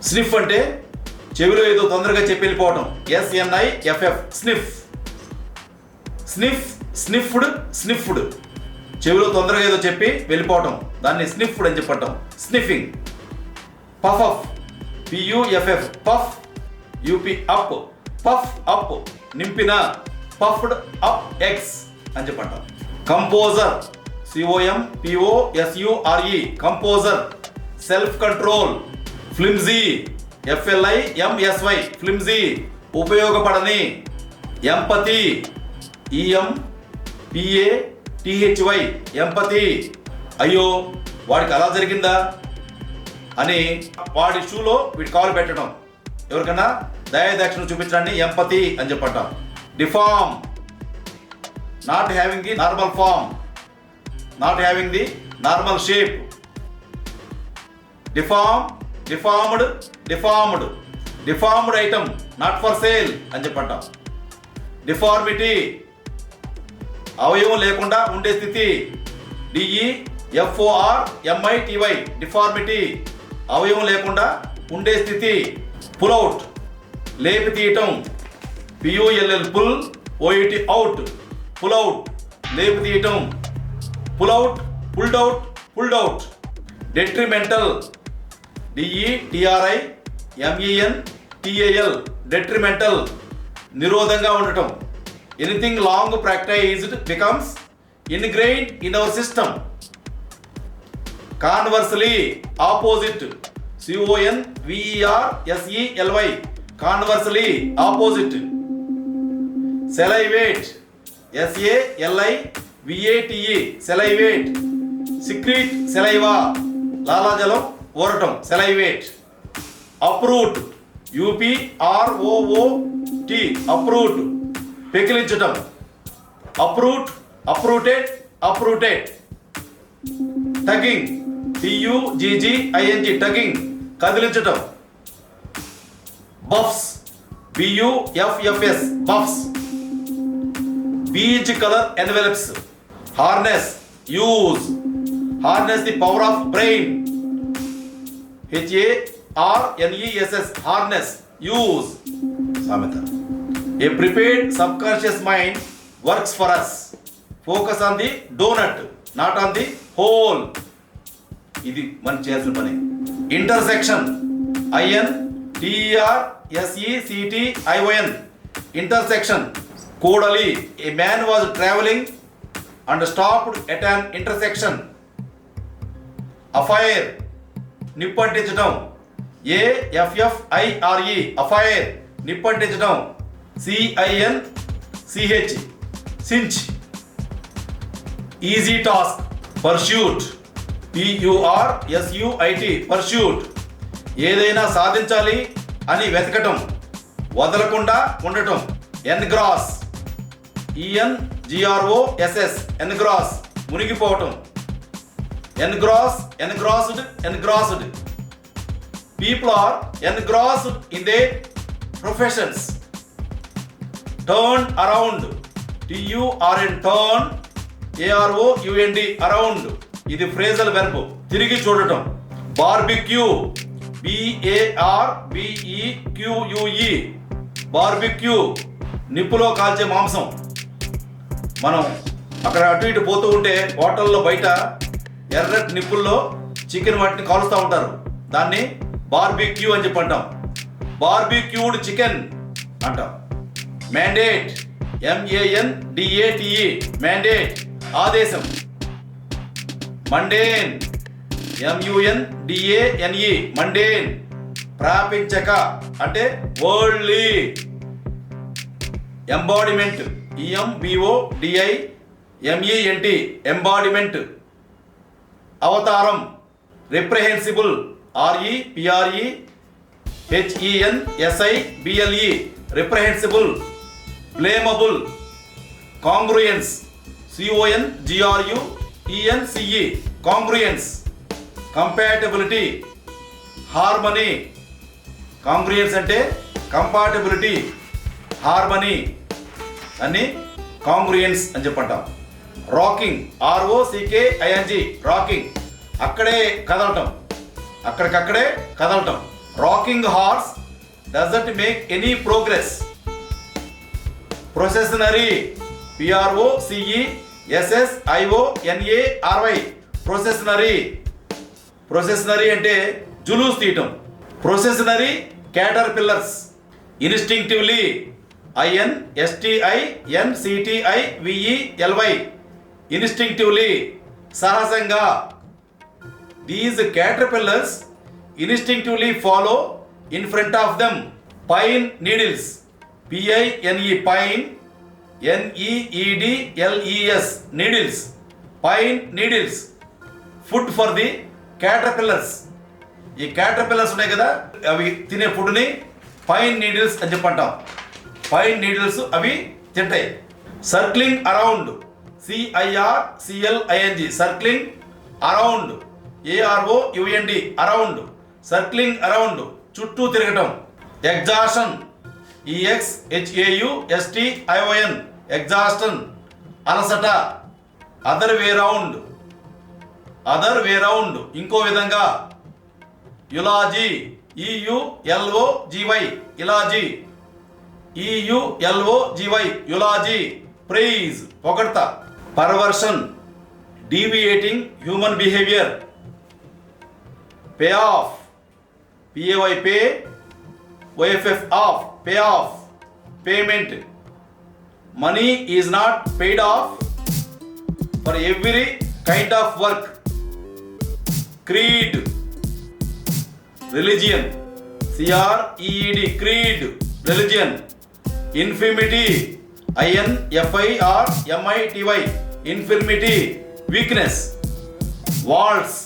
Sniff అంటే చెవిలో ఏదో తొందరగా చెప్పి వెళ్ళిపోవటం. SNIFF sniff. Sniff, sniffed, sniffed. చెవిలో తొందరగా ఏదో చెప్పి వెళ్ళిపోవటం, దాన్ని స్నిఫ్డ్ అని చెప్పటం. Sniffing. Puff, PUFF puff, UP up. Puff up నింపిన, పఫ్డ్ అప్ ఎగ్స్ అని చెప్పటం. Composure, COMPOSURE composure. Self control. Flimsy, FLIMSY flimsy ఉపయోగపడని. Empathy, EMPATHY empathy. అయ్యో వాడికి అలా జరిగిందా అని వాడి షూలో వీడి కాలు పెట్టడం, ఎవరికన్నా దయాదక్షిణ చూపించడాన్ని ఎంపతి అని చెప్పంటాం. Deform, not having the normal form, not having the normal shape. Deform, deformed, deformed. Deformed item, not for sale అని చెప్పంటాం. డిఫార్మిటీ, అవయవం లేకుండా ఉండే స్థితి. DEFORMITY డిఫార్మిటీ, అవయవం లేకుండా ఉండే స్థితి. పుల్అవుట్, లేపి తీయటం. PULL pull, OUT out. Pull out, లేపి తీయటం. Pull out, pulled out, pulled out. Detrimental, DETRIMENTAL detrimental, నిరోధంగా ఉండటం. Anything long practised becomes ingrained in our system. Conversely, opposite, CONVERSELY conversely, opposite. Salivate, SALIVATE salivate. Secrete, saliva లాలాజలం ఊరటం, salivate. Uproot, UPROOT uproot పెకిలించటం. uproot, uprooted, uprooted. Tugging, TUGGING tugging కదిలించటం. Buffs, BUFFS buffs. Beige color envelopes. Harness, use. Harness the power of brain. HARNESS harness, use. సామెత. A prepared subconscious mind works for us. Focus on the donut, not on the hole. ఇది మనం చేయాల్సిన పని. Intersection, INTERSECTION intersection. కూడలి, a man was traveling and stopped at an intersection. Afire, నిప్పంటించడం. AFFIRE afire, నిప్పంటించడం. CINCH cinch. Easy task, pursuit. PURSUIT pursuit, ఏదైనా సాధించాలి అని వెతకటం, వదలకుండా ఉండటం. ఎన్గ్రాస్, ENGROSS ఎన్గ్రాస్ మునిగిపోవటం. Engross, engrossed, engrossed. People are engrossed in their professions. Turn around, TURN turn, AROUND around. ఇది ఫ్రేజల్ వెర్బ్, తిరిగి చూడటం. బార్బిక్యూ, BARBEQUE బార్బిక్యూ, నిప్పులో కాల్చే మాంసం. మనం అక్కడ అటు ఇటు పోతూ ఉంటే హోటల్లో బయట ఎర్రటి నిప్పుల్లో చికెన్ వాటిని కాలుస్తూ ఉంటారు, దాన్ని బార్బిక్యూ అని చెప్పి అంటాం. Barbecued chicken mandate. మ్యాండేట్, MANDATE మ్యాండేట్ ఆదేశం. మండేన్, MUNDANE మండేన్ ప్రాపించక అంటే వరల్డ్లీ. ఎంబాడిమెంట్, EMBODIMENT ఎంబాడిమెంట్ అవతారం. Reprehensible, REPREHENSIBLE reprehensible. Blameable. Congruence, CONGRUENCE congruence. Compatibility, harmony. Congruence అంటే కంపాటబిలిటీ, హార్మనీ అని కాంగ్రూయన్స్ అని చెప్పంటాం. రాకింగ్, ROCKING రాకింగ్, అక్కడే కదలటం, అక్కడికక్కడే కదలటం. Rocking horse doesn't make any progress. Processionary, PROCESSIONARY, processionary. Processionary అంటే జులూస్ తీయటం. Processionary caterpillars. Instinctively, INSTINCTIVELY, instinctively, సహజంగా. These caterpillars instinctively follow in front of them pine needles, PINE, pine, NEEDLES, needles, pine needles, food for the caterpillars. ఈ caterpillars ఉన్నాయి కదా, అవి తినే ఫుడ్ని పైన్ నీడిల్స్ అని చెప్పంటాం. పైన్ నీడిల్స్ అవి తింటాయి. Circling around, CIRCLING, circling around, AROUND, around. Circling around, చుట్టూ తిరగటం. ఎగ్జాషన్, EXHAUSTION, ఎగ్జాస్టన్, అలసట. Other way round, other way round, ఇంకో విధంగా. Eulogy, EULOGY, eulogy, EULOGY, eulogy. Praise, పొగడ్త. Perversion, deviating human behaviour. Pay off, PAY, pay, OFF, off, pay off, payment. Money is not paid off for every kind of work. Creed, religion, CREED, creed, religion. Infirmity, INFIRMITY, infirmity, weakness. Vaults,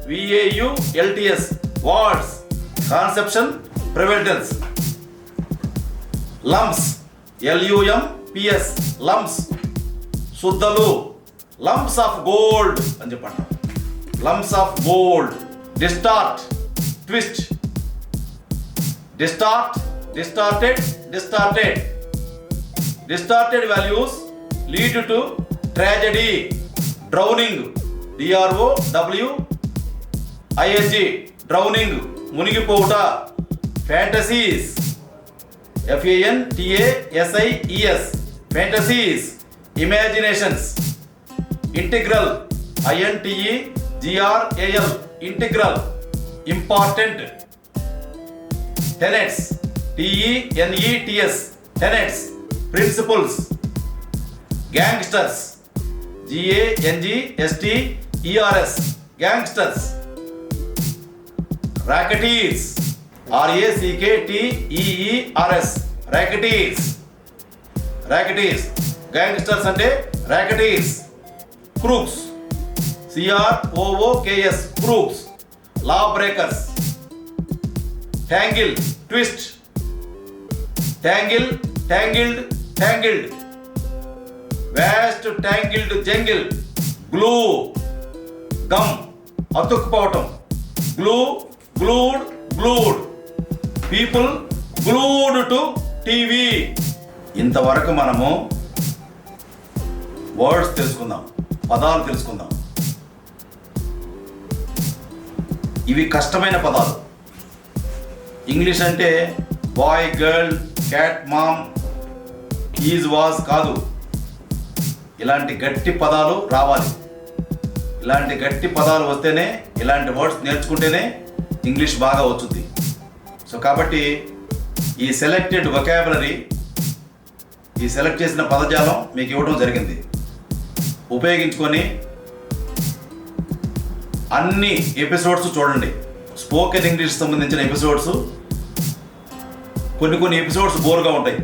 VAULTS, vaults, conception, ప్రివెంటెన్స్. Lumps, LUMPS, lumps, శుద్ధలు. Lumps of gold అని చెప్పండి. Lumps of gold. Distort, twist. Distort, distorted, distorted. Distorted values lead to tragedy. Drowning, DROWING, drowning, మునిగిపోవుట. Fantasies, FANTASIES, fantasies, imaginations. Integral, INTEGRAL, integral, important. Tenets, TENETS, tenets, principles. Gangsters, GANGSTERS, gangsters. Racketeers, RACKTEERS, racketeers. Racketeers, gangsters అంటే racketeers. Crooks, CROOKS, crooks, law breakers. Tangle, twist. Tangle, tangled, tangled. Vast tangled jungle. Glue, gum, అతుక్కుపోవటం. Glue, glued, glued. People glued to TV. ఇంతవరకు మనము words తెలుసుకుందాం, పదాలు తెలుసుకుందాం. ఇవి కష్టమైన పదాలు. English అంటే boy, girl, cat, mom, is, was కాదు. ఇలాంటి గట్టి పదాలు రావాలి. ఇలాంటి గట్టి పదాలు వస్తేనే, ఇలాంటి వర్డ్స్ నేర్చుకుంటేనే ఇంగ్లీష్ బాగా వచ్చుద్ది. సో కాబట్టి ఈ సెలెక్టెడ్ వొకాబులరీ, ఈ సెలెక్ట్ చేసిన పదజాలం మీకు ఇవ్వడం జరిగింది. ఉపయోగించుకొని అన్ని ఎపిసోడ్స్ చూడండి. స్పోకెన్ ఇంగ్లీష్ సంబంధించిన ఎపిసోడ్స్. కొన్ని ఎపిసోడ్స్ బోర్గా ఉంటాయి,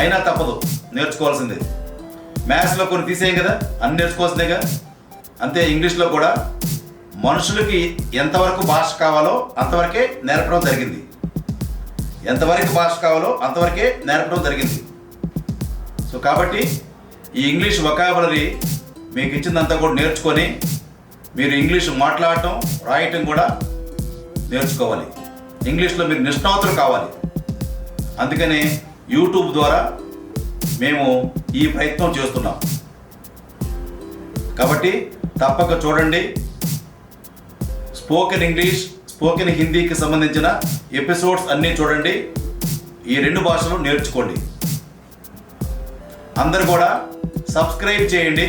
అయినా తప్పదు, నేర్చుకోవాల్సిందే. మ్యాథ్స్లో కొన్ని తీసేయం కదా, అన్ని నేర్చుకోవాల్సిందేగా. అంతే ఇంగ్లీష్లో కూడా మనుషులకి ఎంతవరకు భాష కావాలో అంతవరకే నేర్పడం జరిగింది. ఎంతవరకు భాష కావాలో అంతవరకే నేర్పడం జరిగింది. సో కాబట్టి ఈ ఇంగ్లీష్ వొకాబులరీ మీకు ఇచ్చిందంతా కూడా నేర్చుకొని మీరు ఇంగ్లీష్ మాట్లాడటం, రాయటం కూడా నేర్చుకోవాలి. ఇంగ్లీష్లో మీరు నిష్ణాతులు కావాలి. అందుకనే యూట్యూబ్ ద్వారా మేము ఈ ప్రయత్నం చేస్తున్నాం. కాబట్టి తప్పక చూడండి. స్పోకెన్ ఇంగ్లీష్, స్పోకెన్ హిందీకి సంబంధించిన ఎపిసోడ్స్ అన్నీ చూడండి. ఈ 2 భాషలు నేర్చుకోండి. అందరు కూడా సబ్స్క్రైబ్ చేయండి.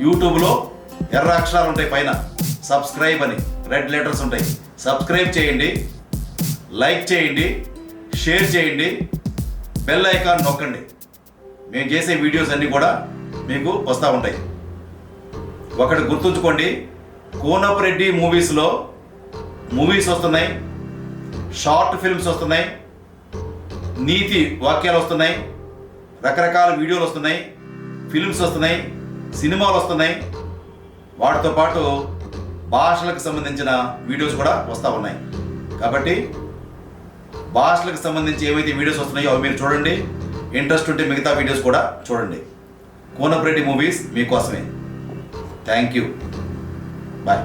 యూట్యూబ్లో ఎర్ర అక్షరాలు ఉంటాయి పైన, సబ్స్క్రైబ్ అని రెడ్ లెటర్స్ ఉంటాయి. సబ్స్క్రైబ్ చేయండి, లైక్ చేయండి, షేర్ చేయండి, బెల్ ఐకాన్ నొక్కండి. మేము చేసే వీడియోస్ అన్నీ కూడా మీకు వస్తూ ఉంటాయి. ఒకటి గుర్తుంచుకోండి, కోనపరెడ్డి మూవీస్లో మూవీస్ వస్తున్నాయి, షార్ట్ ఫిల్మ్స్ వస్తున్నాయి, నీతి వాక్యాలు వస్తున్నాయి, రకరకాల వీడియోలు వస్తున్నాయి, ఫిల్మ్స్ వస్తున్నాయి, సినిమాలు వస్తున్నాయి. వాటితో పాటు భాషలకు సంబంధించిన వీడియోస్ కూడా వస్తూ ఉన్నాయి. కాబట్టి భాషలకు సంబంధించి ఏవైతే వీడియోస్ వస్తున్నాయో అవి మీరు చూడండి. ఇంట్రెస్ట్ ఉంటే మిగతా వీడియోస్ కూడా చూడండి. కోనపరెడ్డి మూవీస్ మీకోసమే. Thank you. బాయ్.